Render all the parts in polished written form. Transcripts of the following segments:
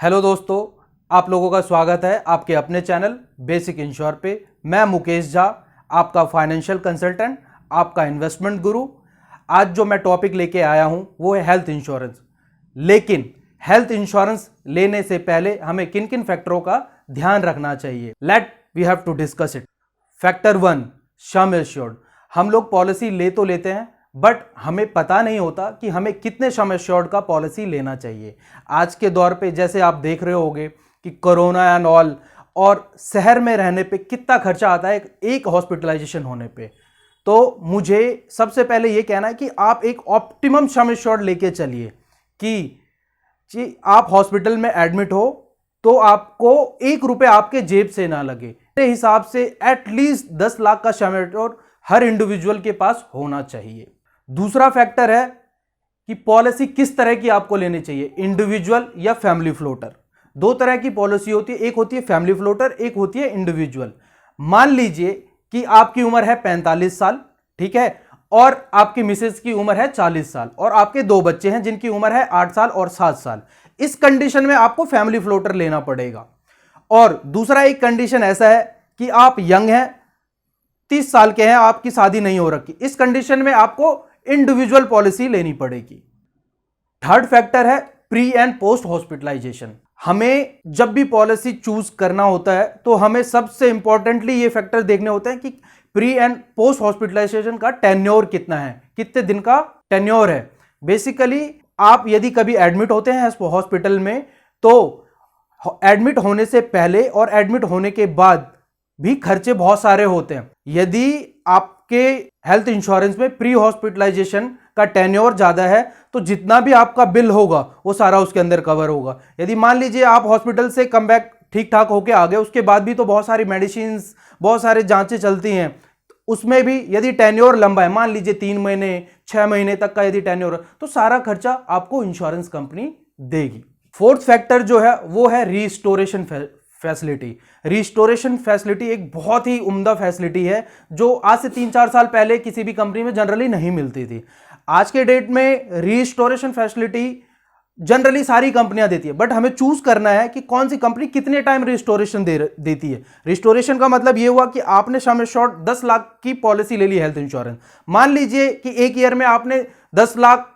Hello दोस्तों, आप लोगों का स्वागत है आपके अपने चैनल बेसिक इंश्योर पे। मैं मुकेश झा, आपका फाइनेंशियल कंसल्टेंट, आपका इन्वेस्टमेंट गुरु। आज जो मैं टॉपिक लेके आया हूं वो है हेल्थ इंश्योरेंस। लेकिन हेल्थ इंश्योरेंस लेने से पहले हमें किन किन फैक्टरों का ध्यान रखना चाहिए, let we have to discuss it. Factor 1, sum assured. हम लोग पॉलिसी ले तो लेते हैं बट हमें पता नहीं होता कि हमें कितने सम एश्योर्ड का पॉलिसी लेना चाहिए। आज के दौर पे जैसे आप देख रहे होंगे कि कोरोना एंड ऑल, और शहर में रहने पे कितना खर्चा आता है एक हॉस्पिटलाइजेशन होने पे। तो मुझे सबसे पहले ये कहना है कि आप एक ऑप्टिमम सम एश्योर्ड लेके चलिए कि आप हॉस्पिटल में एडमिट हो तो आपको 1 रुपए आपके जेब से ना लगे। मेरे हिसाब से एटलीस्ट 10 लाख का सम एश्योर्ड हर इंडिविजुअल के पास होना चाहिए। दूसरा फैक्टर है कि पॉलिसी किस तरह की आपको लेनी चाहिए, इंडिविजुअल या फैमिली फ्लोटर। दो तरह की पॉलिसी होती है, एक होती है फैमिली फ्लोटर, एक होती है इंडिविजुअल। मान लीजिए कि आपकी उम्र है 45 साल, ठीक है, और आपकी मिसेज की उम्र है 40 साल और आपके 2 बच्चे हैं जिनकी उम्र है 8 साल और 7 साल। इस कंडीशन में आपको फैमिली फ्लोटर लेना पड़ेगा। और दूसरा एक कंडीशन ऐसा है कि आप यंग हैं, 30 साल के हैं, आपकी शादी नहीं हो रखी, इस कंडीशन में आपको इंडिविजुअल पॉलिसी लेनी पड़ेगी। थर्ड फैक्टर है प्री एंड पोस्ट हॉस्पिटलाइजेशन। हमें जब भी पॉलिसी चूज करना होता है तो हमें सबसे इंपॉर्टेंटली ये फैक्टर देखने होते हैं कि प्री एंड पोस्ट हॉस्पिटलाइजेशन का टेन्योर कितना है, कितने दिन का टेन्योर है। बेसिकली आप यदि कभी एडमिट होते हैं हॉस्पिटल में तो एडमिट होने से पहले और एडमिट होने के बाद भी खर्चे बहुत सारे होते हैं। यदि आपके हेल्थ इंश्योरेंस में प्री हॉस्पिटलाइजेशन का टेन्योर ज्यादा है तो जितना भी आपका बिल होगा वो सारा उसके अंदर कवर होगा। यदि मान लीजिए आप हॉस्पिटल से कम बैक ठीक ठाक होके आ गए, उसके बाद भी तो बहुत सारी मेडिसिन, बहुत सारे जांचें चलती हैं, उसमें भी यदि टेन्योर लंबा है, मान लीजिए 3 महीने 6 महीने तक का यदि टेन्योर है, तो सारा खर्चा आपको इंश्योरेंस कंपनी देगी। फोर्थ फैक्टर जो है वो है रिस्टोरेशन फैसिलिटी। रिस्टोरेशन फैसिलिटी एक बहुत ही उम्दा फैसिलिटी है जो आज से 3-4 साल पहले किसी भी कंपनी में जनरली नहीं मिलती थी। आज के डेट में रिस्टोरेशन फैसिलिटी जनरली सारी कंपनियां देती है, बट हमें चूज करना है कि कौन सी कंपनी कितने टाइम रिस्टोरेशन देती है। रिस्टोरेशन का मतलब यह हुआ कि आपने सम एश्योर्ड 10 लाख की पॉलिसी ले ली हेल्थ इंश्योरेंस। मान लीजिए कि एक ईयर में आपने 10 लाख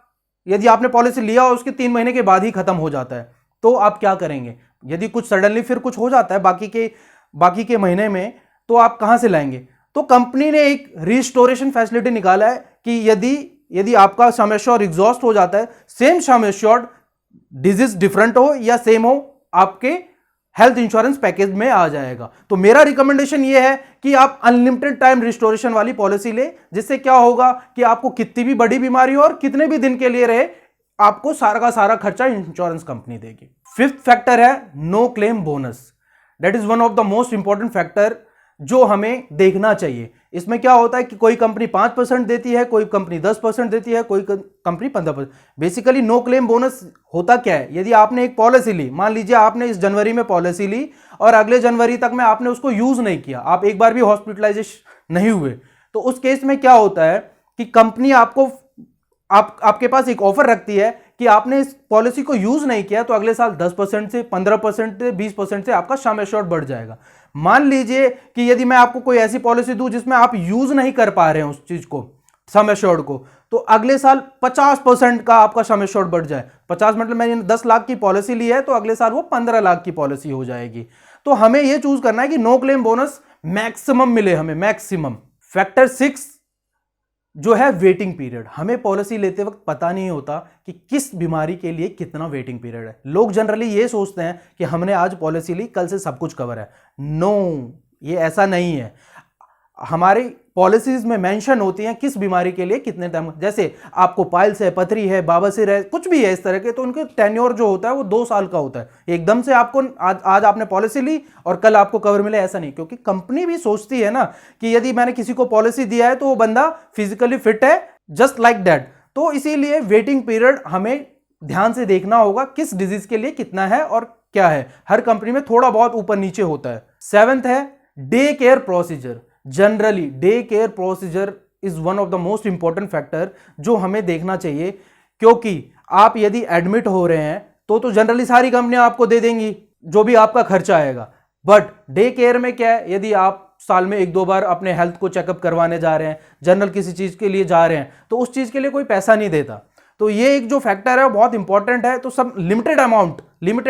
यदि आपने पॉलिसी लिया और उसके 3 महीने के बाद ही खत्म हो जाता है, तो आप क्या करेंगे? यदि कुछ सडनली फिर कुछ हो जाता है बाकी के महीने में, तो आप कहां से लाएंगे? तो कंपनी ने एक रिस्टोरेशन फैसिलिटी निकाला है कि यदि आपका सम एश्योर्ड एग्जॉस्ट हो जाता है, same sum assured disease different हो या सेम हो, आपके हेल्थ इंश्योरेंस पैकेज में आ जाएगा। तो मेरा रिकमेंडेशन यह है कि आप अनलिमिटेड टाइम रिस्टोरेशन वाली पॉलिसी ले, जिससे क्या होगा कि आपको कितनी भी बड़ी बीमारी हो और कितने भी दिन के लिए रहे, आपको सारा का सारा खर्चा इंश्योरेंस कंपनी देगी। फिफ्थ फैक्टर है no claim bonus. That is one of the most important factor जो हमें देखना चाहिए। इसमें क्या होता है कि कोई कंपनी 5% देती है, कोई कंपनी 10% देती है, कोई company 15%। Basically no claim bonus होता क्या है? यदि आपने एक पॉलिसी ली, मान लीजिए आपने इस जनवरी में पॉलिसी ली और अगले जनवरी तक में आपने उसको यूज नहीं किया, आप एक बार भी हॉस्पिटलाइजेशन नहीं हुए, तो उस केस में क्या होता है कि कंपनी आपके पास एक ऑफर रखती है कि आपने इस पॉलिसी को यूज नहीं किया तो अगले साल 10% से 15% से 20% से आपका सम एश्योर्ड बढ़ जाएगा। मान लीजिए कि यदि मैं आपको कोई ऐसी पॉलिसी दूं जिसमें आप यूज नहीं कर पा रहे हैं उस चीज को, सम एश्योर्ड को, तो अगले साल 50% का आपका सम एश्योर्ड बढ़ जाए। 50 मतलब मैंने 10 लाख की पॉलिसी ली है तो अगले साल वो 15 लाख की पॉलिसी हो जाएगी। तो हमें यह चूज करना है कि नो क्लेम बोनस मैक्सिमम मिले हमें, मैक्सिमम। फैक्टर 6 जो है वेटिंग पीरियड। हमें पॉलिसी लेते वक्त पता नहीं होता कि किस बीमारी के लिए कितना वेटिंग पीरियड है। लोग जनरली ये सोचते हैं कि हमने आज पॉलिसी ली, कल से सब कुछ कवर है। नो, ये ऐसा नहीं है। हमारी पॉलिसीज में मेंशन होती हैं किस बीमारी के लिए कितने टाइम, जैसे आपको पाइल्स है, पथरी है, बाबसीर है, कुछ भी है इस तरह के, तो उनके टेन्योर जो होता है वो 2 साल का होता है। एकदम से आपको आज आपने पॉलिसी ली और कल आपको कवर मिले, ऐसा नहीं। क्योंकि कंपनी भी सोचती है ना कि यदि मैंने किसी को पॉलिसी दिया है तो वो बंदा फिजिकली फिट है, जस्ट लाइक दैट। तो इसीलिए वेटिंग पीरियड हमें ध्यान से देखना होगा किस डिजीज के लिए कितना है और क्या है। हर कंपनी में थोड़ा बहुत ऊपर नीचे होता है। 7th है day care procedure. Generally day care procedure is one of the most important factor जो हमें देखना चाहिए, क्योंकि आप यदि एडमिट हो रहे हैं तो जनरली सारी कंपनियां आपको दे देंगी जो भी आपका खर्चा आएगा। बट डे केयर में क्या है, यदि आप साल में 1-2 बार अपने हेल्थ को चेकअप करवाने जा रहे हैं, जनरल किसी चीज के लिए जा रहे हैं, तो उस चीज के लिए कोई पैसा नहीं देता। तो ये एक जो फैक्टर है वो बहुत इंपॉर्टेंट है। तो सब लिमिटेड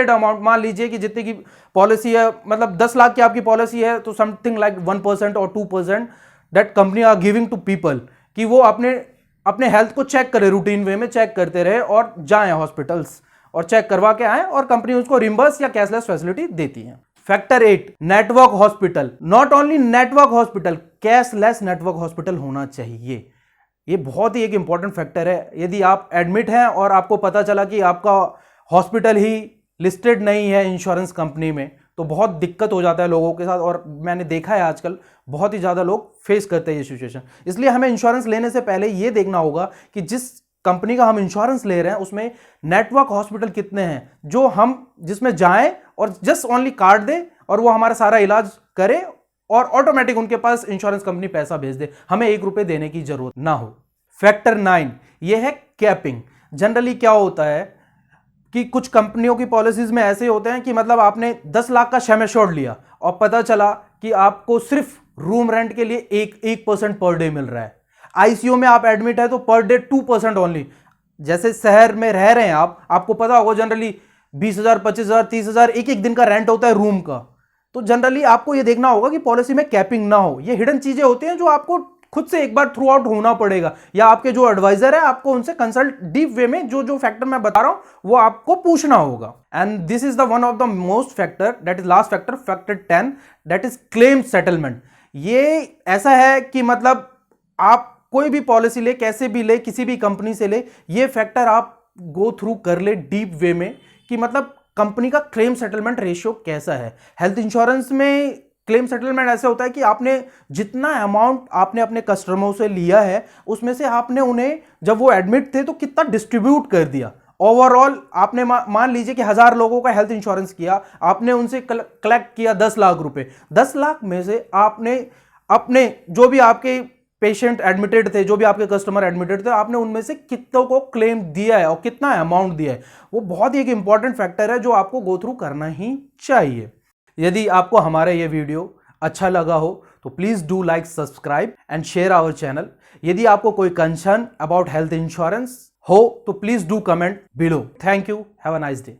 अमाउंट मान लीजिए कि जितनी की पॉलिसी है, मतलब 10 लाख की आपकी पॉलिसी है, तो समथिंग लाइक 1% और 2% that company are giving to people, कि वो अपने हेल्थ को चेक करें, रूटीन वे में चेक करते रहे और जाएं हॉस्पिटल्स और चेक करवा के आए, और कंपनी उसको रिम्बर्स या कैशलेस फैसिलिटी देती है। Factor 8, network hospital. Not only network hospital, cashless network hospital होना चाहिए। ये बहुत ही एक इंपॉर्टेंट फैक्टर है। यदि आप एडमिट हैं और आपको पता चला कि आपका हॉस्पिटल ही लिस्टेड नहीं है इंश्योरेंस कंपनी में, तो बहुत दिक्कत हो जाता है लोगों के साथ, और मैंने देखा है आजकल बहुत ही ज़्यादा लोग फेस करते हैं ये सिचुएशन। इसलिए हमें इंश्योरेंस लेने से पहले ये देखना होगा कि जिस कंपनी का हम इंश्योरेंस ले रहे हैं उसमें नेटवर्क हॉस्पिटल कितने हैं जो हम जिसमें जाएं और जस्ट ओनली कार्ड दे और वो हमारा सारा इलाज करे, और ऑटोमेटिक उनके पास इंश्योरेंस कंपनी पैसा भेज दे, हमें 1 रुपए देने की जरूरत ना हो। फैक्टर 9 ये है कैपिंग। जनरली क्या होता है कि कुछ कंपनियों की पॉलिसीज में ऐसे होते हैं कि मतलब आपने 10 लाख का सम एश्योर्ड लिया और पता चला कि आपको सिर्फ रूम रेंट के लिए 1% पर डे मिल रहा है। आईसीयू में आप एडमिट है तो पर डे 2% ओनली। जैसे शहर में रह रहे हैं आपको पता होगा जनरली 20,000, 25,000, 30,000 एक दिन का रेंट होता है रूम का। तो जनरली आपको यह देखना होगा कि पॉलिसी में कैपिंग ना हो। ये हिडन चीजें होती हैं जो आपको खुद से एक बार थ्रू आउट होना पड़ेगा, या आपके जो एडवाइजर है आपको उनसे कंसल्ट डीप वे में जो फैक्टर मैं बता रहा हूं वो आपको पूछना होगा। And this is the one of the most factor, that is last factor, factor 10, that is claim settlement. ये ऐसा है कि मतलब आप कोई भी पॉलिसी ले, कैसे भी ले, किसी भी कंपनी से ले, ये फैक्टर आप गो थ्रू कर ले डीप वे में कि मतलब कंपनी का क्लेम सेटलमेंट रेशियो कैसा है। हेल्थ इंश्योरेंस में क्लेम सेटलमेंट ऐसे होता है कि आपने जितना अमाउंट आपने अपने कस्टमरों से लिया है उसमें से आपने उन्हें जब वो एडमिट थे तो कितना डिस्ट्रीब्यूट कर दिया। ओवरऑल आपने मान लीजिए कि 1000 लोगों का हेल्थ इंश्योरेंस किया, आपने उनसे कलेक्ट किया 10 लाख रुपए। 10 लाख में से आपने अपने जो भी आपके पेशेंट एडमिटेड थे, जो भी आपके कस्टमर एडमिटेड थे, आपने उनमें से कितनों को क्लेम दिया है और कितना अमाउंट दिया है, वो बहुत ही एक इंपॉर्टेंट फैक्टर है जो आपको गो थ्रू करना ही चाहिए। यदि आपको हमारा ये वीडियो अच्छा लगा हो तो please do like, subscribe and share our channel. यदि आपको कोई कंसर्न अबाउट हेल्थ इंश्योरेंस हो तो please do comment below. Thank you, have a nice day.